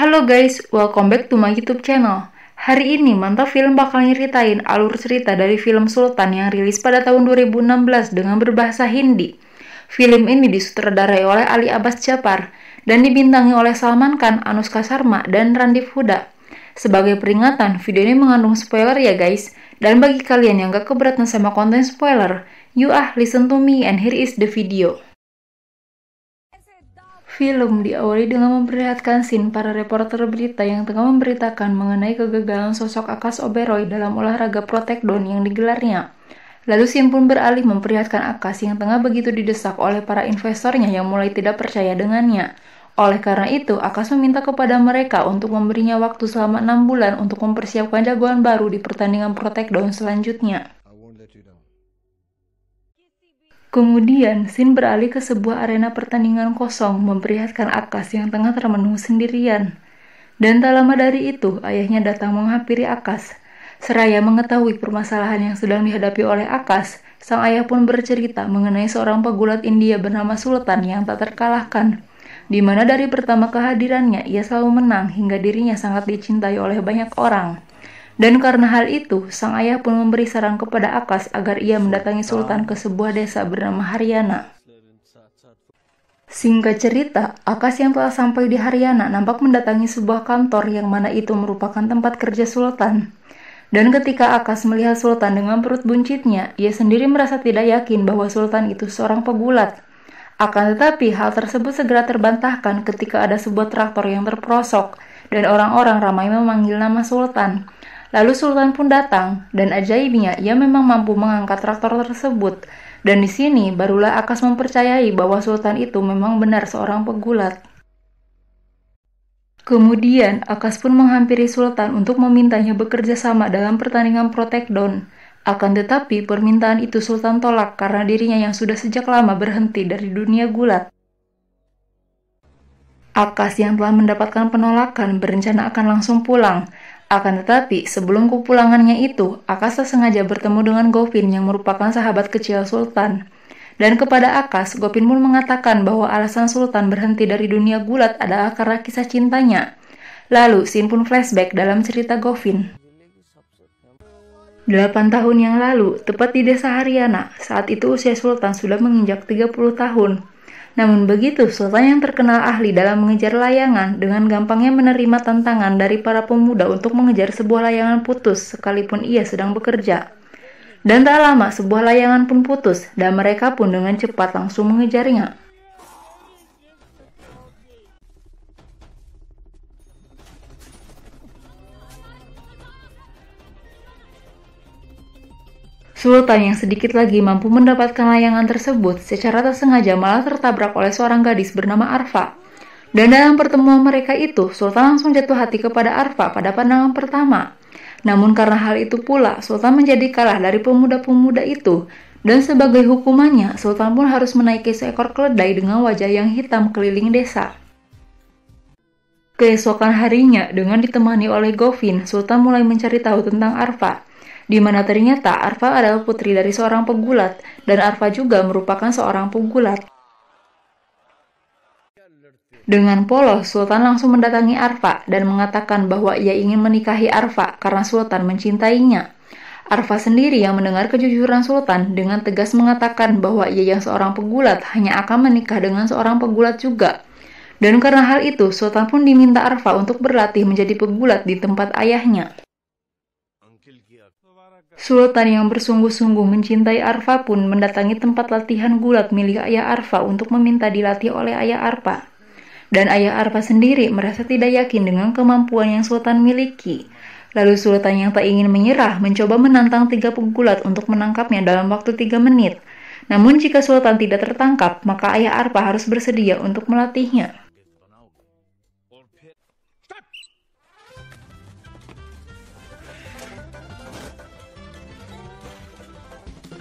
Halo guys, welcome back to my YouTube channel. Hari ini Mantap Film bakal nyeritain alur cerita dari film Sultan yang rilis pada tahun 2016 dengan berbahasa Hindi. Film ini disutradarai oleh Ali Abbas Japar dan dibintangi oleh Salman Khan, Anushka Sharma, dan Randeep Hooda. Sebagai peringatan, video ini mengandung spoiler ya guys. Dan bagi kalian yang gak keberatan sama konten spoiler, listen to me and here is the video. Film diawali dengan memperlihatkan scene para reporter berita yang tengah memberitakan mengenai kegagalan sosok Akash Oberoi dalam olahraga Pro Taekwondo yang digelarnya. Lalu scene pun beralih memperlihatkan Akash yang tengah begitu didesak oleh para investornya yang mulai tidak percaya dengannya. Oleh karena itu, Akash meminta kepada mereka untuk memberinya waktu selama 6 bulan untuk mempersiapkan jagoan baru di pertandingan Pro Taekwondo selanjutnya. Kemudian, scene beralih ke sebuah arena pertandingan kosong memperlihatkan Akash yang tengah termenung sendirian. Dan tak lama dari itu, ayahnya datang menghampiri Akash. Seraya mengetahui permasalahan yang sedang dihadapi oleh Akash, sang ayah pun bercerita mengenai seorang pegulat India bernama Sultan yang tak terkalahkan, di mana dari pertama kehadirannya ia selalu menang hingga dirinya sangat dicintai oleh banyak orang. Dan karena hal itu, sang ayah pun memberi saran kepada Akash agar ia mendatangi Sultan ke sebuah desa bernama Haryana. Singkat cerita, Akash yang telah sampai di Haryana nampak mendatangi sebuah kantor yang mana itu merupakan tempat kerja Sultan. Dan ketika Akash melihat Sultan dengan perut buncitnya, ia sendiri merasa tidak yakin bahwa Sultan itu seorang pegulat. Akan tetapi, hal tersebut segera terbantahkan ketika ada sebuah traktor yang terperosok dan orang-orang ramai memanggil nama Sultan. Lalu Sultan pun datang, dan ajaibnya ia memang mampu mengangkat traktor tersebut. Dan di sini barulah Akash mempercayai bahwa Sultan itu memang benar seorang pegulat. Kemudian Akash pun menghampiri Sultan untuk memintanya bekerja sama dalam pertandingan Pro Taekwondo. Akan tetapi permintaan itu Sultan tolak karena dirinya yang sudah sejak lama berhenti dari dunia gulat. Akash yang telah mendapatkan penolakan berencana akan langsung pulang. Akan tetapi, sebelum kepulangannya itu, Akash sengaja bertemu dengan Govin yang merupakan sahabat kecil Sultan. Dan kepada Akash, Govin pun mengatakan bahwa alasan Sultan berhenti dari dunia gulat adalah karena kisah cintanya. Lalu, scene pun flashback dalam cerita Govin. 8 tahun yang lalu, tepat di desa Haryana, saat itu usia Sultan sudah menginjak 30 tahun. Namun begitu, Sultan yang terkenal ahli dalam mengejar layangan dengan gampangnya menerima tantangan dari para pemuda untuk mengejar sebuah layangan putus sekalipun ia sedang bekerja. Dan tak lama sebuah layangan pun putus dan mereka pun dengan cepat langsung mengejarnya. Sultan yang sedikit lagi mampu mendapatkan layangan tersebut secara tak sengaja malah tertabrak oleh seorang gadis bernama Arfa. Dan dalam pertemuan mereka itu, Sultan langsung jatuh hati kepada Arfa pada pandangan pertama. Namun karena hal itu pula, Sultan menjadi kalah dari pemuda-pemuda itu. Dan sebagai hukumannya, Sultan pun harus menaiki seekor keledai dengan wajah yang hitam keliling desa. Keesokan harinya, dengan ditemani oleh Govin, Sultan mulai mencari tahu tentang Arfa. Di mana ternyata Arfa adalah putri dari seorang pegulat, dan Arfa juga merupakan seorang pegulat. Dengan polos, Sultan langsung mendatangi Arfa dan mengatakan bahwa ia ingin menikahi Arfa karena Sultan mencintainya. Arfa sendiri yang mendengar kejujuran Sultan dengan tegas mengatakan bahwa ia yang seorang pegulat hanya akan menikah dengan seorang pegulat juga. Dan karena hal itu, Sultan pun diminta Arfa untuk berlatih menjadi pegulat di tempat ayahnya. Sultan yang bersungguh-sungguh mencintai Arfa pun mendatangi tempat latihan gulat milik ayah Arfa untuk meminta dilatih oleh ayah Arfa. Dan ayah Arfa sendiri merasa tidak yakin dengan kemampuan yang Sultan miliki. Lalu Sultan yang tak ingin menyerah mencoba menantang 3 pegulat untuk menangkapnya dalam waktu 3 menit. Namun jika Sultan tidak tertangkap, maka ayah Arfa harus bersedia untuk melatihnya.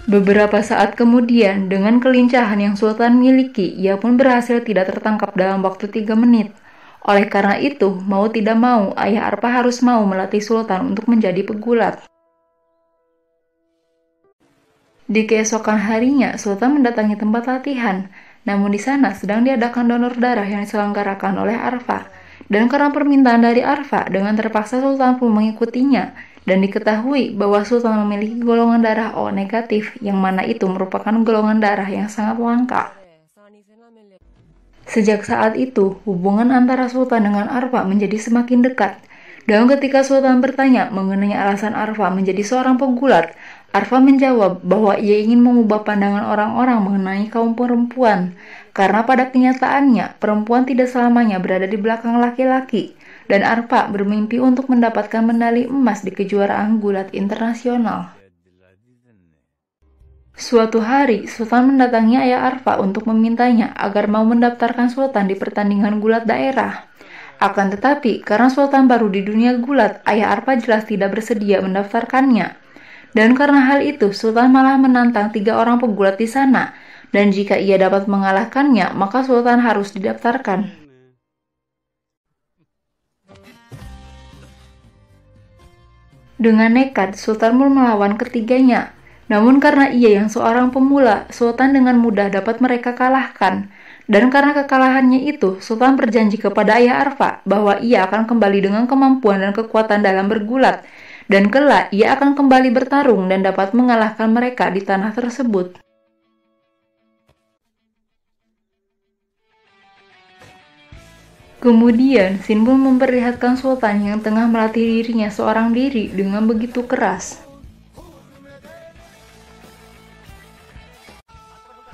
Beberapa saat kemudian, dengan kelincahan yang Sultan miliki, ia pun berhasil tidak tertangkap dalam waktu 3 menit. Oleh karena itu, mau tidak mau, ayah Arfa harus mau melatih Sultan untuk menjadi pegulat. Di keesokan harinya, Sultan mendatangi tempat latihan. Namun di sana sedang diadakan donor darah yang diselenggarakan oleh Arfa. Dan karena permintaan dari Arfa, dengan terpaksa Sultan pun mengikutinya. Dan diketahui bahwa Sultan memiliki golongan darah O negatif, yang mana itu merupakan golongan darah yang sangat langka. Sejak saat itu, hubungan antara Sultan dengan Arfa menjadi semakin dekat. Dan ketika Sultan bertanya mengenai alasan Arfa menjadi seorang pegulat, Arfa menjawab bahwa ia ingin mengubah pandangan orang-orang mengenai kaum perempuan, karena pada kenyataannya perempuan tidak selamanya berada di belakang laki-laki, dan Arfa bermimpi untuk mendapatkan medali emas di kejuaraan gulat internasional. Suatu hari, Sultan mendatangi ayah Arfa untuk memintanya agar mau mendaftarkan Sultan di pertandingan gulat daerah. Akan tetapi, karena Sultan baru di dunia gulat, ayah Arfa jelas tidak bersedia mendaftarkannya. Dan karena hal itu, Sultan malah menantang 3 orang pegulat di sana. Dan jika ia dapat mengalahkannya, maka Sultan harus didaftarkan. Dengan nekat, Sultan pun melawan ketiganya. Namun karena ia yang seorang pemula, Sultan dengan mudah dapat mereka kalahkan. Dan karena kekalahannya itu, Sultan berjanji kepada ayah Arfa bahwa ia akan kembali dengan kemampuan dan kekuatan dalam bergulat. Dan kelak ia akan kembali bertarung dan dapat mengalahkan mereka di tanah tersebut. Kemudian, Sin pun memperlihatkan Sultan yang tengah melatih dirinya seorang diri dengan begitu keras.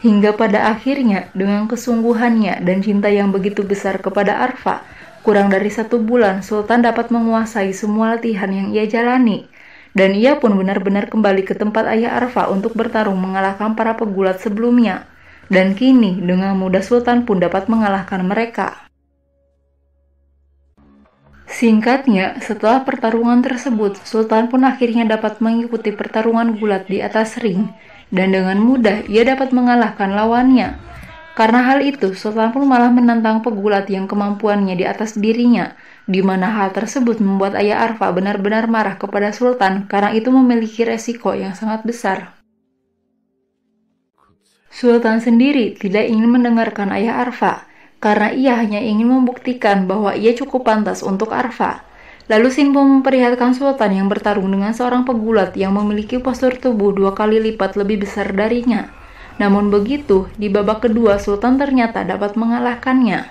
Hingga pada akhirnya, dengan kesungguhannya dan cinta yang begitu besar kepada Arfa, kurang dari 1 bulan Sultan dapat menguasai semua latihan yang ia jalani. Dan ia pun benar-benar kembali ke tempat ayah Arfa untuk bertarung mengalahkan para pegulat sebelumnya. Dan kini, dengan mudah Sultan pun dapat mengalahkan mereka. Singkatnya, setelah pertarungan tersebut, Sultan pun akhirnya dapat mengikuti pertarungan gulat di atas ring. Dan dengan mudah ia dapat mengalahkan lawannya. Karena hal itu, Sultan pun malah menantang pegulat yang kemampuannya di atas dirinya, di mana hal tersebut membuat ayah Arfa benar-benar marah kepada Sultan karena itu memiliki resiko yang sangat besar. Sultan sendiri tidak ingin mendengarkan ayah Arfa, karena ia hanya ingin membuktikan bahwa ia cukup pantas untuk Arfa. Lalu Sin pun memperlihatkan Sultan yang bertarung dengan seorang pegulat yang memiliki postur tubuh 2 kali lipat lebih besar darinya. Namun begitu, di babak kedua Sultan ternyata dapat mengalahkannya.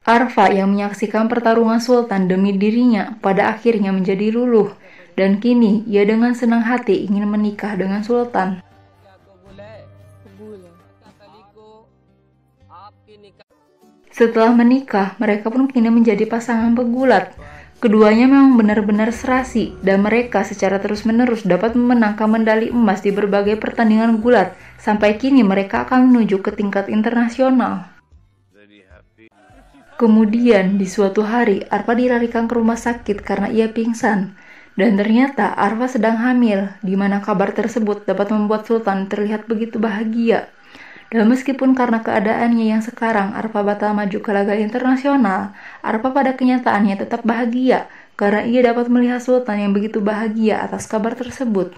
Arfa yang menyaksikan pertarungan Sultan demi dirinya pada akhirnya menjadi luluh. Dan kini ia dengan senang hati ingin menikah dengan Sultan. Setelah menikah, mereka pun kini menjadi pasangan pegulat. Keduanya memang benar-benar serasi, dan mereka secara terus-menerus dapat memenangkan medali emas di berbagai pertandingan gulat, sampai kini mereka akan menuju ke tingkat internasional. Kemudian, di suatu hari, Arfa dilarikan ke rumah sakit karena ia pingsan. Dan ternyata Arfa sedang hamil, di mana kabar tersebut dapat membuat Sultan terlihat begitu bahagia. Dan meskipun karena keadaannya yang sekarang Arfa batal maju ke laga internasional, Arfa pada kenyataannya tetap bahagia karena ia dapat melihat Sultan yang begitu bahagia atas kabar tersebut.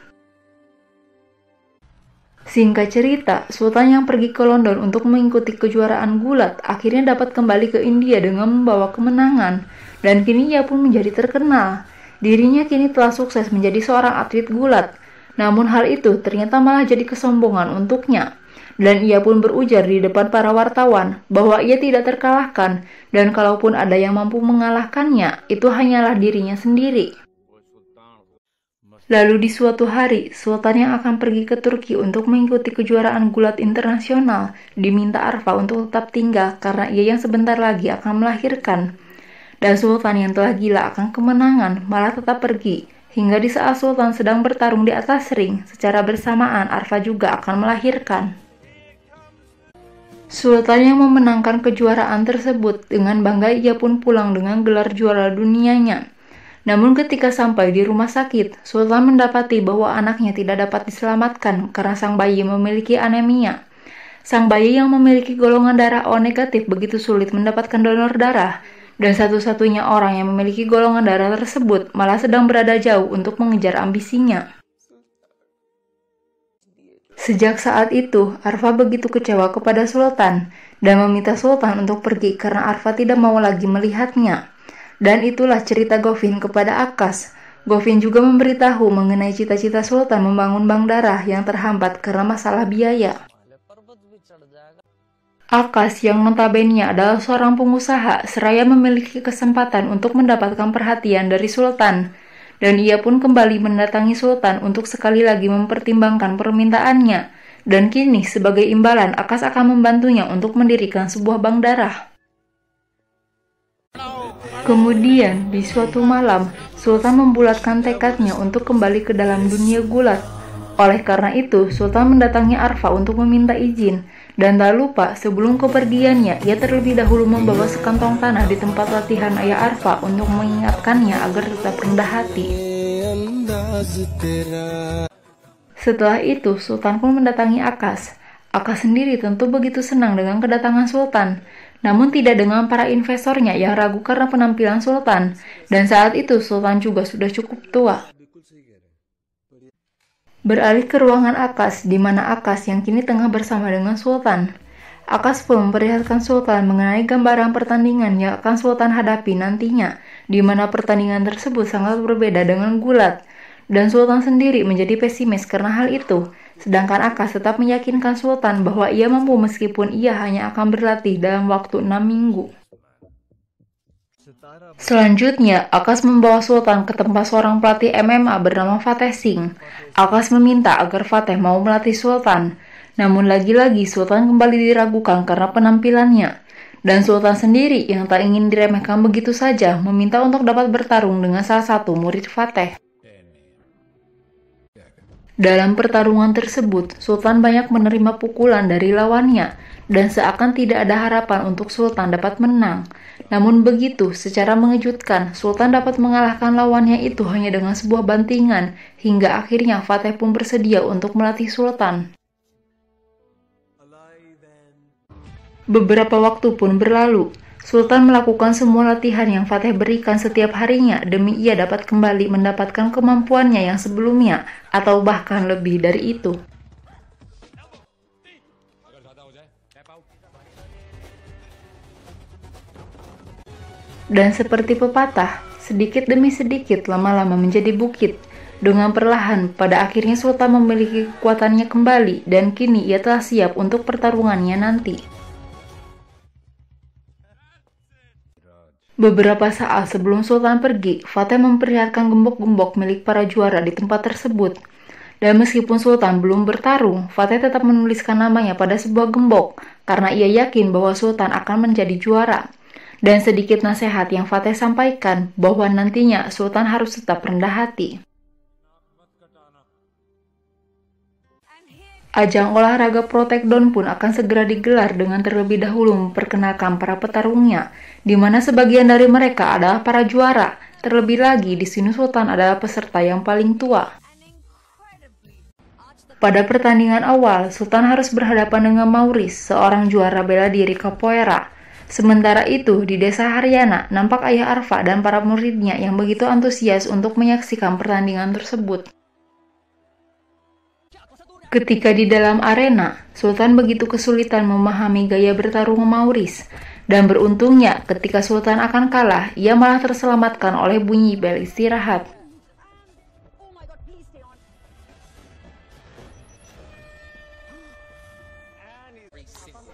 Singkat cerita, Sultan yang pergi ke London untuk mengikuti kejuaraan gulat akhirnya dapat kembali ke India dengan membawa kemenangan, dan kini ia pun menjadi terkenal. Dirinya kini telah sukses menjadi seorang atlet gulat, namun hal itu ternyata malah jadi kesombongan untuknya. Dan ia pun berujar di depan para wartawan bahwa ia tidak terkalahkan, dan kalaupun ada yang mampu mengalahkannya, itu hanyalah dirinya sendiri. Lalu di suatu hari, Sultan yang akan pergi ke Turki untuk mengikuti kejuaraan gulat internasional diminta Arfa untuk tetap tinggal karena ia yang sebentar lagi akan melahirkan. Dan Sultan yang telah gila akan kemenangan malah tetap pergi, hingga di saat Sultan sedang bertarung di atas ring, secara bersamaan Arfa juga akan melahirkan. Sultan yang memenangkan kejuaraan tersebut, dengan bangga ia pun pulang dengan gelar juara dunianya. Namun ketika sampai di rumah sakit, Sultan mendapati bahwa anaknya tidak dapat diselamatkan karena sang bayi memiliki anemia. Sang bayi yang memiliki golongan darah O negatif begitu sulit mendapatkan donor darah, dan satu-satunya orang yang memiliki golongan darah tersebut malah sedang berada jauh untuk mengejar ambisinya. Sejak saat itu, Arfa begitu kecewa kepada Sultan dan meminta Sultan untuk pergi karena Arfa tidak mau lagi melihatnya. Dan itulah cerita Govin kepada Akas. Govin juga memberitahu mengenai cita-cita Sultan membangun bank darah yang terhambat karena masalah biaya. Akas yang notabene adalah seorang pengusaha seraya memiliki kesempatan untuk mendapatkan perhatian dari Sultan. Dan ia pun kembali mendatangi Sultan untuk sekali lagi mempertimbangkan permintaannya. Dan kini sebagai imbalan Akas akan membantunya untuk mendirikan sebuah bank darah. Kemudian di suatu malam, Sultan membulatkan tekadnya untuk kembali ke dalam dunia gulat. Oleh karena itu, Sultan mendatangi Arfa untuk meminta izin. Dan tak lupa, sebelum kepergiannya, ia terlebih dahulu membawa sekantong tanah di tempat latihan ayah Arfa untuk mengingatkannya agar tetap rendah hati. Setelah itu, Sultan pun mendatangi Akas. Akas sendiri tentu begitu senang dengan kedatangan Sultan, namun tidak dengan para investornya yang ragu karena penampilan Sultan. Dan saat itu, Sultan juga sudah cukup tua. Beralih ke ruangan Akas, di mana Akas yang kini tengah bersama dengan Sultan. Akas pun memperlihatkan Sultan mengenai gambaran pertandingan yang akan Sultan hadapi nantinya, di mana pertandingan tersebut sangat berbeda dengan gulat. Dan Sultan sendiri menjadi pesimis karena hal itu, sedangkan Akas tetap meyakinkan Sultan bahwa ia mampu meskipun ia hanya akan berlatih dalam waktu 6 minggu. Selanjutnya, Akas membawa Sultan ke tempat seorang pelatih MMA bernama Fateh Singh. Akas meminta agar Fateh mau melatih Sultan. Namun lagi-lagi Sultan kembali diragukan karena penampilannya. Dan Sultan sendiri yang tak ingin diremehkan begitu saja meminta untuk dapat bertarung dengan salah satu murid Fateh. Dalam pertarungan tersebut, Sultan banyak menerima pukulan dari lawannya, dan seakan tidak ada harapan untuk Sultan dapat menang. Namun begitu, secara mengejutkan, Sultan dapat mengalahkan lawannya itu hanya dengan sebuah bantingan, hingga akhirnya Fateh pun bersedia untuk melatih Sultan. Beberapa waktu pun berlalu. Sultan melakukan semua latihan yang Fateh berikan setiap harinya demi ia dapat kembali mendapatkan kemampuannya yang sebelumnya, atau bahkan lebih dari itu. Dan seperti pepatah, sedikit demi sedikit lama-lama menjadi bukit. Dengan perlahan, pada akhirnya Sultan memiliki kekuatannya kembali dan kini ia telah siap untuk pertarungannya nanti. Beberapa saat sebelum Sultan pergi, Fateh memperlihatkan gembok-gembok milik para juara di tempat tersebut. Dan meskipun Sultan belum bertarung, Fateh tetap menuliskan namanya pada sebuah gembok karena ia yakin bahwa Sultan akan menjadi juara. Dan sedikit nasihat yang Fateh sampaikan bahwa nantinya Sultan harus tetap rendah hati. Ajang olahraga Pro Taekwondo pun akan segera digelar dengan terlebih dahulu memperkenalkan para petarungnya, di mana sebagian dari mereka adalah para juara. Terlebih lagi, di sini Sultan adalah peserta yang paling tua. Pada pertandingan awal, Sultan harus berhadapan dengan Maurice, seorang juara bela diri capoeira. Sementara itu, di desa Haryana, nampak ayah Arfa dan para muridnya yang begitu antusias untuk menyaksikan pertandingan tersebut. Ketika di dalam arena, Sultan begitu kesulitan memahami gaya bertarung Maurice. Dan beruntungnya, ketika Sultan akan kalah, ia malah terselamatkan oleh bunyi bel istirahat.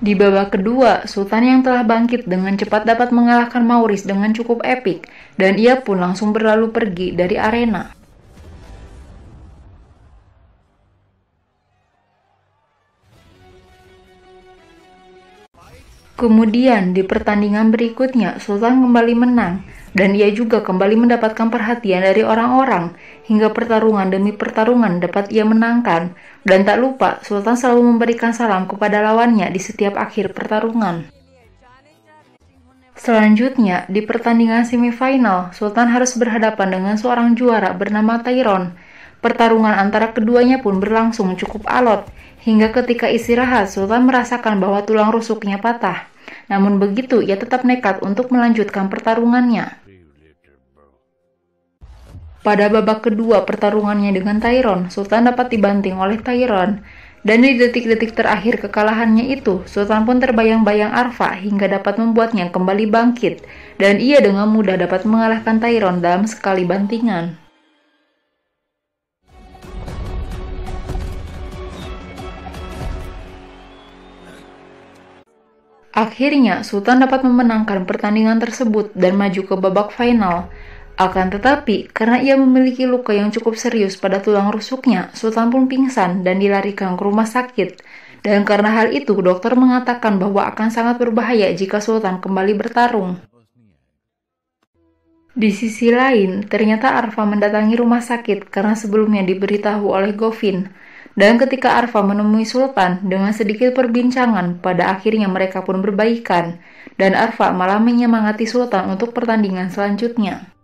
Di babak kedua, Sultan yang telah bangkit dengan cepat dapat mengalahkan Maurice dengan cukup epik, dan ia pun langsung berlalu pergi dari arena. Kemudian, di pertandingan berikutnya, Sultan kembali menang, dan ia juga kembali mendapatkan perhatian dari orang-orang, hingga pertarungan demi pertarungan dapat ia menangkan. Dan tak lupa, Sultan selalu memberikan salam kepada lawannya di setiap akhir pertarungan. Selanjutnya, di pertandingan semifinal, Sultan harus berhadapan dengan seorang juara bernama Tyron. Pertarungan antara keduanya pun berlangsung cukup alot, hingga ketika istirahat, Sultan merasakan bahwa tulang rusuknya patah. Namun begitu, ia tetap nekat untuk melanjutkan pertarungannya. Pada babak kedua pertarungannya dengan Tyron, Sultan dapat dibanting oleh Tyron. Dan di detik-detik terakhir kekalahannya itu, Sultan pun terbayang-bayang Arfa hingga dapat membuatnya kembali bangkit, dan ia dengan mudah dapat mengalahkan Tyrone dalam sekali bantingan. Akhirnya, Sultan dapat memenangkan pertandingan tersebut dan maju ke babak final. Akan tetapi, karena ia memiliki luka yang cukup serius pada tulang rusuknya, Sultan pun pingsan dan dilarikan ke rumah sakit. Dan karena hal itu, dokter mengatakan bahwa akan sangat berbahaya jika Sultan kembali bertarung. Di sisi lain, ternyata Arfa mendatangi rumah sakit karena sebelumnya diberitahu oleh Govin. Dan ketika Arfa menemui Sultan, dengan sedikit perbincangan, pada akhirnya mereka pun berbaikan. Dan Arfa malah menyemangati Sultan untuk pertandingan selanjutnya.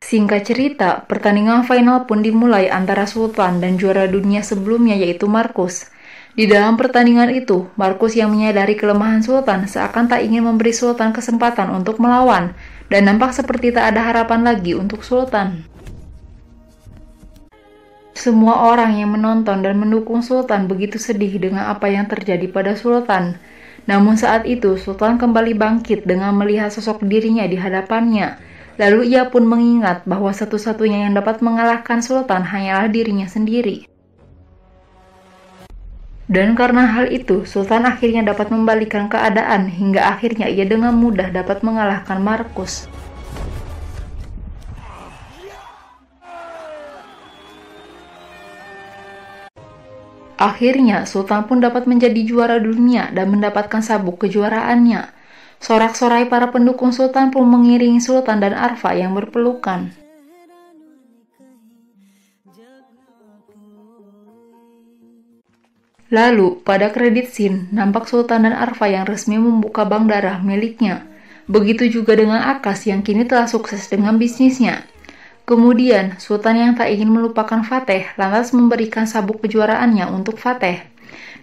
Singkat cerita, pertandingan final pun dimulai antara Sultan dan juara dunia sebelumnya yaitu Marcus. Di dalam pertandingan itu, Marcus yang menyadari kelemahan Sultan seakan tak ingin memberi Sultan kesempatan untuk melawan, dan nampak seperti tak ada harapan lagi untuk Sultan. Semua orang yang menonton dan mendukung Sultan begitu sedih dengan apa yang terjadi pada Sultan. Namun saat itu, Sultan kembali bangkit dengan melihat sosok dirinya di hadapannya. Lalu ia pun mengingat bahwa satu-satunya yang dapat mengalahkan Sultan hanyalah dirinya sendiri. Dan karena hal itu, Sultan akhirnya dapat membalikan keadaan hingga akhirnya ia dengan mudah dapat mengalahkan Marcus. Akhirnya, Sultan pun dapat menjadi juara dunia dan mendapatkan sabuk kejuaraannya. Sorak-sorai para pendukung Sultan pun mengiringi Sultan dan Arfa yang berpelukan. Lalu, pada kredit scene, nampak Sultan dan Arfa yang resmi membuka bank darah miliknya. Begitu juga dengan Akas yang kini telah sukses dengan bisnisnya. Kemudian, Sultan yang tak ingin melupakan Fateh lantas memberikan sabuk kejuaraannya untuk Fateh.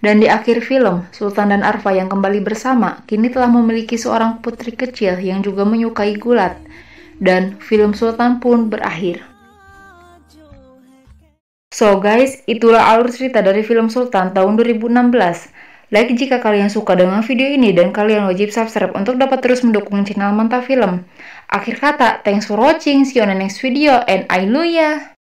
Dan di akhir film, Sultan dan Arfa yang kembali bersama kini telah memiliki seorang putri kecil yang juga menyukai gulat. Dan film Sultan pun berakhir. So guys, itulah alur cerita dari film Sultan tahun 2016. Like jika kalian suka dengan video ini dan kalian wajib subscribe untuk dapat terus mendukung channel Mantap Film. Akhir kata, thanks for watching, see you on the next video, and I love ya!